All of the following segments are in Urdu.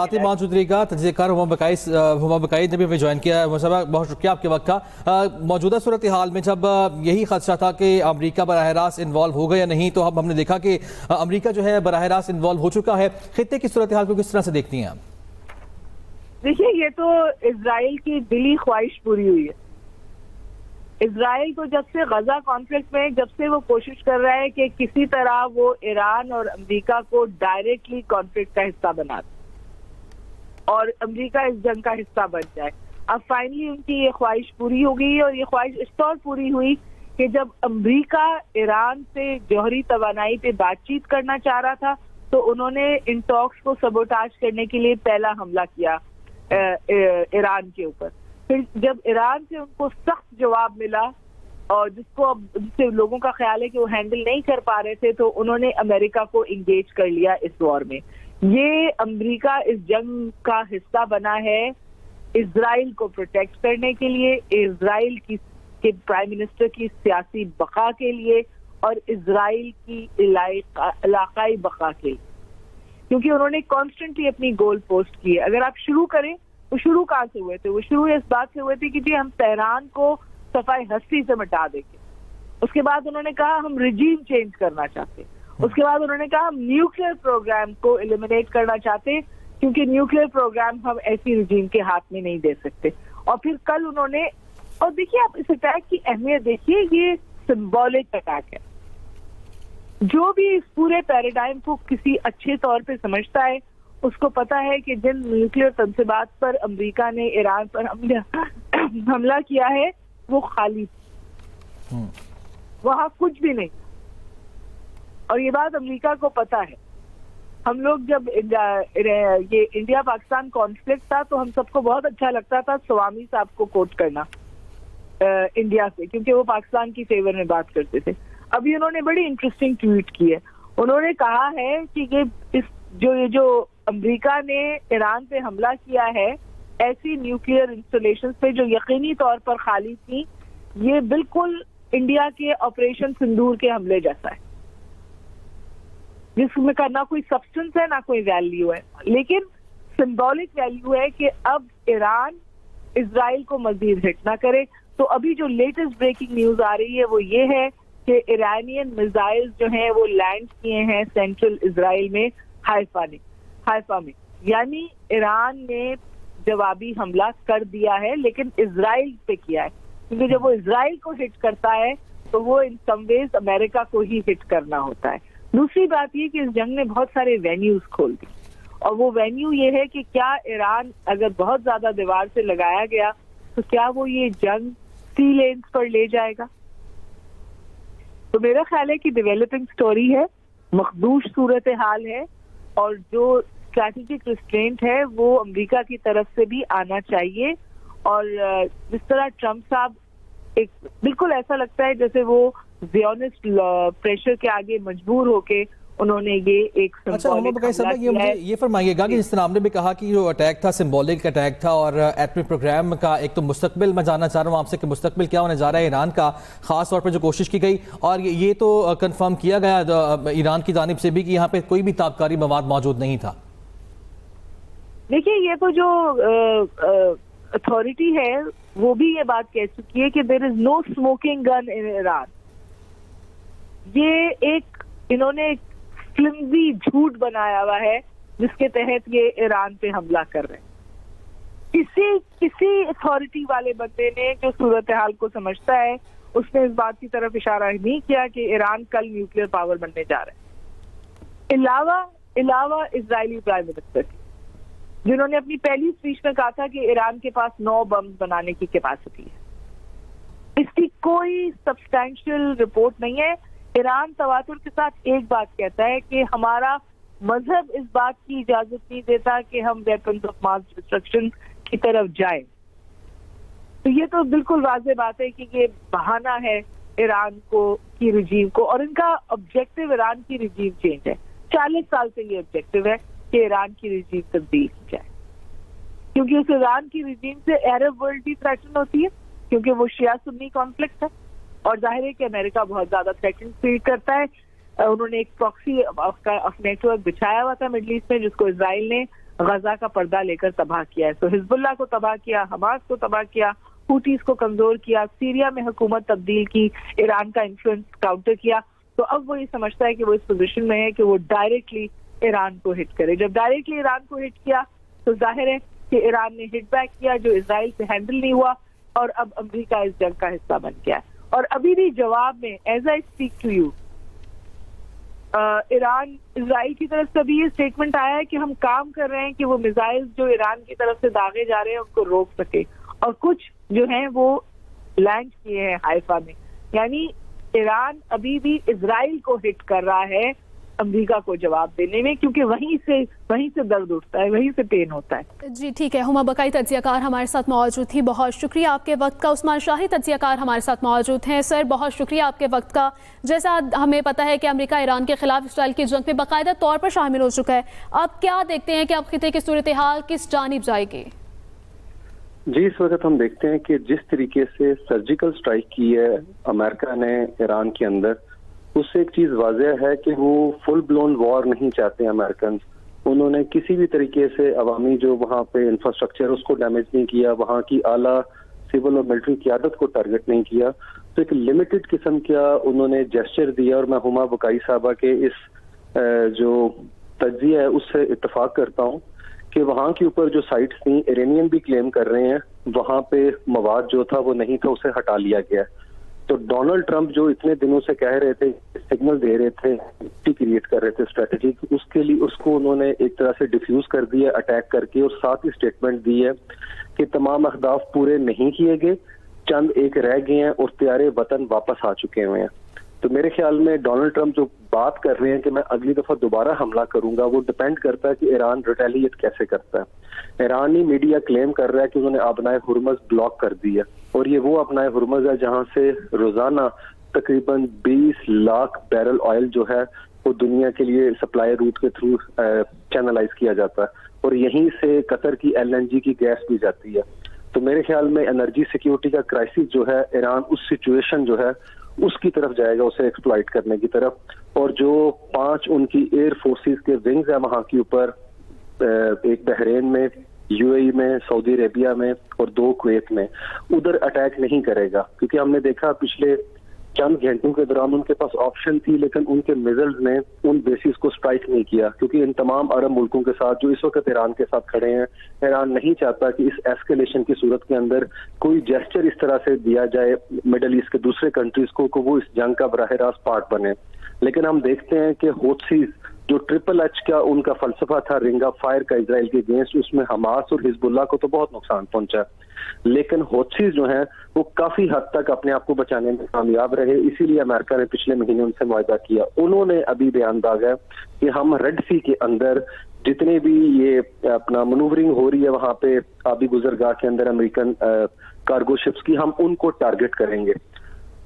آتی موجودگی کا تجزیہ کار ہما بقائد نے بھی ہمیں جوائن کیا ہے۔ بہت شکریہ آپ کے وقت کا۔ موجودہ صورتحال میں جب یہی خدشہ تھا کہ امریکہ براہ راست انوالو ہوگا یا نہیں، تو اب ہم نے دیکھا کہ امریکہ جو ہے براہ راست انوالو ہو چکا ہے۔ خطے کی صورتحال کو کس طرح سے دیکھتی ہیں آپ؟ دیکھیے، یہ تو اسرائیل کی دلی خواہش پوری ہوئی ہے۔ اسرائیل کو جب سے غزہ کانفلکٹ میں جب سے وہ کوشش کر رہا ہے کہ کسی طرح وہ ایران اور امریکہ کو ڈائریکٹلی کانفلکٹ کا حصہ بنا دے اور امریکہ اس جنگ کا حصہ بن جائے، اب فائنلی ان کی یہ خواہش پوری ہو گئی، اور یہ خواہش اس طور پوری ہوئی کہ جب امریکہ ایران سے جوہری توانائی پہ بات چیت کرنا چاہ رہا تھا تو انہوں نے ان ٹاکس کو سبوٹاج کرنے کے لیے پہلا حملہ کیا ایران کے اوپر۔ پھر جب ایران سے ان کو سخت جواب ملا اور جس سے لوگوں کا خیال ہے کہ وہ ہینڈل نہیں کر پا رہے تھے، تو انہوں نے امریکہ کو انگیج کر لیا اس وار میں۔ یہ امریکہ اس جنگ کا حصہ بنا ہے اسرائیل کو پروٹیکٹ کرنے کے لیے، اسرائیل کے پرائم منسٹر کی سیاسی بقا کے لیے اور اسرائیل کی علاقائی بقا کے لیے، کیونکہ انہوں نے کانسٹنٹلی اپنی گول پوسٹ کی ہے۔ اگر آپ شروع کریں، وہ شروع کہاں سے ہوئے تھے؟ وہ شروع اس بات سے ہوئے تھے کہ جی ہم تہران کو صفحہ ہستی سے مٹا دیں گے۔ اس کے بعد انہوں نے کہا ہم رجیم چینج کرنا چاہتے ہیں۔ اس کے بعد انہوں نے کہا ہم نیوکلیئر پروگرام کو ایلیمینیٹ کرنا چاہتے ہیں، کیونکہ نیوکلیئر پروگرام ہم ایسی رجیم کے ہاتھ میں نہیں دے سکتے۔ اور پھر کل انہوں نے، اور دیکھیے آپ اس اٹیک کی اہمیت دیکھیے، یہ سمبولک اٹیک ہے۔ جو بھی اس پورے پیراڈائم کو کسی اچھے طور پہ سمجھتا ہے، اس کو پتا ہے کہ جن نیوکلیئر تنصیبات پر امریکہ نے ایران پر حملہ کیا ہے وہ خالی، وہاں کچھ بھی نہیں، اور یہ بات امریکہ کو پتا ہے۔ ہم لوگ جب یہ انڈیا پاکستان کانفلکٹ تھا تو ہم سب کو بہت اچھا لگتا تھا سوامی صاحب کو کوٹ کرنا انڈیا سے، کیونکہ وہ پاکستان کی فیور میں بات کرتے تھے۔ ابھی انہوں نے بڑی انٹرسٹنگ ٹویٹ کی ہے۔ انہوں نے کہا ہے کہ یہ جو امریکہ نے ایران پہ حملہ کیا ہے ایسی نیوکلیئر انسٹالیشنز پہ جو یقینی طور پر خالی تھی، یہ بالکل انڈیا کے آپریشن سندور کے حملے جیسا ہے، جس میں کا نہ کوئی سبسٹنس ہے نہ کوئی ویلیو ہے، لیکن سمبولک ویلیو ہے کہ اب ایران اسرائیل کو مزید ہٹ نہ کرے۔ تو ابھی جو لیٹسٹ بریکنگ نیوز آ رہی ہے وہ یہ ہے کہ ایرانین میزائل جو ہیں وہ لینڈ کیے ہیں سینٹرل اسرائیل میں حائفہ میں، یعنی ایران نے جوابی حملہ کر دیا ہے، لیکن اسرائیل پہ کیا ہے، کیونکہ جب وہ اسرائیل کو ہٹ کرتا ہے تو وہ ان سم ویز امریکہ کو ہی ہٹ کرنا ہوتا ہے۔ دوسری بات یہ کہ اس جنگ نے بہت سارے وینیوز کھول دی، اور وہ وینیو یہ ہے کہ کیا ایران اگر بہت زیادہ دیوار سے لگایا گیا تو کیا وہ یہ جنگ سی لینز پر لے جائے گا؟ تو میرا خیال ہے کہ ڈیولپنگ سٹوری ہے، مخدوش صورتحال ہے، اور جو اسٹریٹجک ریسٹرینٹ ہے وہ امریکہ کی طرف سے بھی آنا چاہیے۔ اور جس طرح ٹرمپ صاحب ایک بالکل ایسا لگتا ہے جیسے وہ زیونسٹ پریشر کے آگے مجبور ہو کے انہوں نے یہ ایک یہ فرمائیے گا کہ جس طرح ہم نے بھی کہا کہ جو اٹیک تھا سمبولک اٹیک تھا، اور ایٹمی پروگرام کا ایک تو مستقبل میں جاننا چاہ رہا ہوں آپ سے کہ مستقبل کیا ہونے جا رہا ہے ایران کا، خاص طور پر جو کوشش کی گئی، اور یہ تو کنفرم کیا گیا ایران کی جانب سے بھی کہ یہاں پہ کوئی بھی تابکاری مواد موجود نہیں تھا۔ دیکھیے، یہ تو جو اتھارٹی ہے وہ بھی یہ بات کہہ چکی ہے کہ دیر از نو اسموکنگ گن ان ایران۔ یہ ایک انہوں نے فلمزی جھوٹ بنایا ہوا ہے جس کے تحت یہ ایران پہ حملہ کر رہے ہیں۔ کسی اتھارٹی والے بندے نے جو صورتحال کو سمجھتا ہے اس نے اس بات کی طرف اشارہ نہیں کیا کہ ایران کل نیوکلیئر پاور بننے جا رہا ہے، علاوہ اسرائیلی پرائم منسٹر کی، جنہوں نے اپنی پہلی اسپیچ میں کہا تھا کہ ایران کے پاس 9 بم بنانے کی کیپیسٹی ہے۔ اس کی کوئی سبسٹینشیل رپورٹ نہیں ہے۔ ایران تواتر کے ساتھ ایک بات کہتا ہے کہ ہمارا مذہب اس بات کی اجازت نہیں دیتا کہ ہم ویپنز آف ماس ڈسٹرکشن کی طرف جائیں۔ تو یہ تو بالکل واضح بات ہے کہ یہ بہانہ ہے ایران کی رجیم کو، اور ان کا آبجیکٹو ایران کی رجیم چینج ہے۔ 40 سال سے یہ آبجیکٹو ہے کہ ایران کی رجیم تبدیل کی جائے، کیونکہ اس ایران کی رجیم سے عرب ورلڈ بھی تھریٹن ہوتی ہے، کیونکہ وہ شیعہ سنی کانفلکٹ ہے، اور ظاہر ہے کہ امریکہ بہت زیادہ تھریٹن فیل کرتا ہے۔ انہوں نے ایک پراکسی نیٹ ورک بچھایا ہوا تھا مڈل ایسٹ میں، جس کو اسرائیل نے غزہ کا پردہ لے کر تباہ کیا ہے. تو حزب اللہ کو تباہ کیا, حماس کو تباہ کیا, ہوٹیز کو کمزور کیا, سیریا میں حکومت تبدیل کی, ایران کا انفلوئنس کاؤنٹر کیا. تو اب وہ یہ سمجھتا ہے کہ وہ اس پوزیشن میں ہے کہ وہ ڈائریکٹلی ایران کو ہٹ کرے. جب ڈائریکٹلی ایران کو ہٹ کیا تو ظاہر ہے کہ ایران نے ہٹ بیک کیا, جو اسرائیل سے ہینڈل نہیں ہوا, اور اب امریکہ اس جنگ کا حصہ بن گیا ہے. اور ابھی بھی جواب میں as I speak to you Iran Israel کی طرف سے بھی یہ اسٹیٹمنٹ آیا ہے کہ ہم کام کر رہے ہیں کہ وہ میزائل جو ایران کی طرف سے داغے جا رہے ہیں ان کو روک سکے, اور کچھ جو ہیں وہ لینڈ کیے ہیں حائفہ میں. یعنی ایران ابھی بھی اسرائیل کو ہٹ کر رہا ہے امریکہ کو جواب دینے میں, کیونکہ وہیں سے درد اٹھتا ہے, وہیں سے پین ہوتا ہے. جی ٹھیک ہے, ہما بقائی تجزیہ کار ہمارے ساتھ موجود تھی, بہت شکریہ آپ کے وقت کا. عثمان شاہی تجزیہ کار ہمارے ساتھ موجود ہیں. سر بہت شکریہ آپ کے وقت کا. جیسا ہمیں پتہ ہے کہ امریکہ ایران کے خلاف اسرائیل کی جنگ میں باقاعدہ طور پر شامل ہو چکا ہے, آپ کیا دیکھتے ہیں کہ اب خطے کی صورتحال کس جانب جائے گی؟ جی اس وقت ہم دیکھتے ہیں کہ جس طریقے سے سرجیکل اسٹرائک کی ہے امریکہ نے ایران کے اندر, اس سے ایک چیز واضح ہے کہ وہ فل بلون وار نہیں چاہتے امریکنز. انہوں نے کسی بھی طریقے سے عوامی جو وہاں پہ انفراسٹرکچر اس کو ڈیمیج نہیں کیا, وہاں کی اعلیٰ سول اور ملٹری قیادت کو ٹارگٹ نہیں کیا. تو ایک لمیٹڈ قسم کا انہوں نے جیسچر دیا, اور میں ہما بقائی صاحبہ کے اس جو تجزیہ ہے اس سے اتفاق کرتا ہوں کہ وہاں کے اوپر جو سائٹس تھیں, ایرانین بھی کلیم کر رہے ہیں وہاں پہ مواد جو تھا وہ نہیں تھا, اسے ہٹا لیا گیا. تو ڈونلڈ ٹرمپ جو اتنے دنوں سے کہہ رہے تھے, سگنل دے رہے تھے, کریٹ کر رہے تھے اسٹریٹجی, اس کے لیے اس کو انہوں نے ایک طرح سے ڈیفیوز کر دیا اٹیک کر کے, اور ساتھ ہی اسٹیٹمنٹ دی ہے کہ تمام اہداف پورے نہیں کیے گئے, چند ایک رہ گئے ہیں اور پیارے وطن واپس آ چکے ہوئے ہیں. تو میرے خیال میں ڈونلڈ ٹرمپ جو بات کر رہے ہیں کہ میں اگلی دفعہ دوبارہ حملہ کروں گا, وہ ڈپینڈ کرتا ہے کہ ایران ریٹیلیٹ کیسے کرتا ہے. ایرانی میڈیا کلیم کر رہا ہے کہ انہوں نے آبنائے ہرمز بلاک کر دی ہے, اور یہ وہ آبنائے ہرمز ہے جہاں سے روزانہ تقریباً 20 لاکھ بیرل آئل جو ہے وہ دنیا کے لیے سپلائی روٹ کے تھرو چینلائز کیا جاتا ہے, اور یہیں سے قطر کی LNG کی گیس بھی جاتی ہے. تو میرے خیال میں انرجی سیکیورٹی کا کرائسس جو ہے, ایران اس سچویشن جو ہے اس کی طرف جائے گا, اسے ایکسپلائٹ کرنے کی طرف. اور جو 5 ان کی ایئر فورسز کے ونگز ہیں وہاں کے اوپر, ایک بحرین میں, UAE میں, سعودی عربیہ میں, اور 2 کویت میں, ادھر اٹیک نہیں کرے گا, کیونکہ ہم نے دیکھا پچھلے چند گھنٹوں کے دوران ان کے پاس آپشن تھی, لیکن ان کے میزلز نے ان بیسز کو اسٹرائک نہیں کیا, کیونکہ ان تمام عرب ملکوں کے ساتھ جو اس وقت ایران کے ساتھ کھڑے ہیں, ایران نہیں چاہتا کہ اس ایسکیلیشن کی صورت کے اندر کوئی جیسچر اس طرح سے دیا جائے مڈل ایسٹ کے دوسرے کنٹریز کو کہ وہ اس جنگ کا براہ راست پارٹ بنے. لیکن ہم دیکھتے ہیں کہ ہوتھیز جو THH کا ان کا فلسفہ تھا رنگ آف فائر کا اسرائیل کے اگینسٹ, اس میں حماس اور حزب اللہ کو تو بہت نقصان پہنچا, لیکن ہوتھیز جو ہیں وہ کافی حد تک اپنے آپ کو بچانے میں کامیاب رہے. اسی لیے امریکہ نے پچھلے مہینے ان سے معاہدہ کیا. انہوں نے ابھی بیان داغا ہے کہ ہم ریڈ سی کے اندر جتنے بھی یہ اپنا منورنگ ہو رہی ہے وہاں پہ آبی گزرگاہ کے اندر امریکن کارگو شپس کی, ہم ان کو ٹارگٹ کریں گے.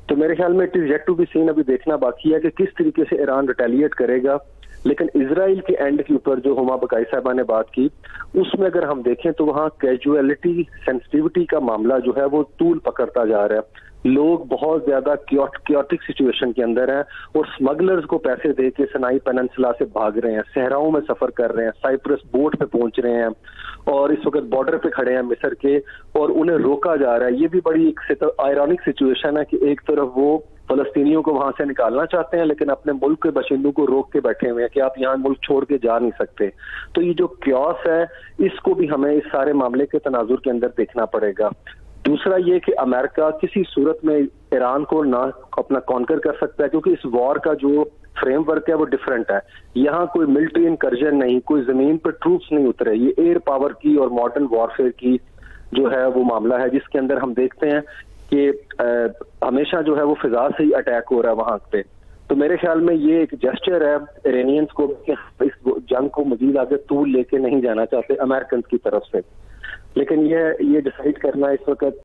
تو میرے خیال میں it is yet to be seen, ابھی دیکھنا باقی ہے کہ کس طریقے سے ایران ریٹیلیٹ کرے گا. لیکن اسرائیل کے اینڈ کے اوپر جو ہما بقائی صاحبہ نے بات کی, اس میں اگر ہم دیکھیں تو وہاں کیجویلٹی سینسٹیوٹی کا معاملہ جو ہے وہ طول پکڑتا جا رہا ہے. لوگ بہت زیادہ کیوٹک سچویشن کے اندر ہیں, اور سمگلرز کو پیسے دے کے سنائی پیننسلا سے بھاگ رہے ہیں, صحراؤں میں سفر کر رہے ہیں, سائپرس بوٹ پہ پہنچ رہے ہیں, اور اس وقت بارڈر پہ کھڑے ہیں مصر کے, اور انہیں روکا جا رہا ہے. یہ بھی بڑی ایک آئرونک سچویشن ہے کہ ایک طرف وہ فلسطینیوں کو وہاں سے نکالنا چاہتے ہیں, لیکن اپنے ملک کے باشندوں کو روک کے بیٹھے ہوئے ہیں کہ آپ یہاں ملک چھوڑ کے جا نہیں سکتے. تو یہ جو کیوس ہے اس کو بھی ہمیں اس سارے معاملے کے تناظر کے اندر دیکھنا پڑے گا. دوسرا یہ کہ امریکہ کسی صورت میں ایران کو نہ اپنا کانکر کر سکتا ہے, کیونکہ اس وار کا جو فریم ورک ہے وہ ڈیفرنٹ ہے. یہاں کوئی ملٹری انکرجن نہیں, کوئی زمین پر ٹروپس نہیں اترے, یہ ایئر پاور کی اور ماڈرن وارفیئر کی جو ہے وہ معاملہ ہے, جس کے اندر ہم دیکھتے ہیں کہ ہمیشہ جو ہے وہ فضا سے ہی اٹیک ہو رہا ہے وہاں پہ. تو میرے خیال میں یہ ایک جیسچر ہے ایرانینز کو کہ اس جنگ کو مزید آگے طول لے کے نہیں جانا چاہتے امریکنز کی طرف سے. لیکن یہ ڈیسائیڈ کرنا اس وقت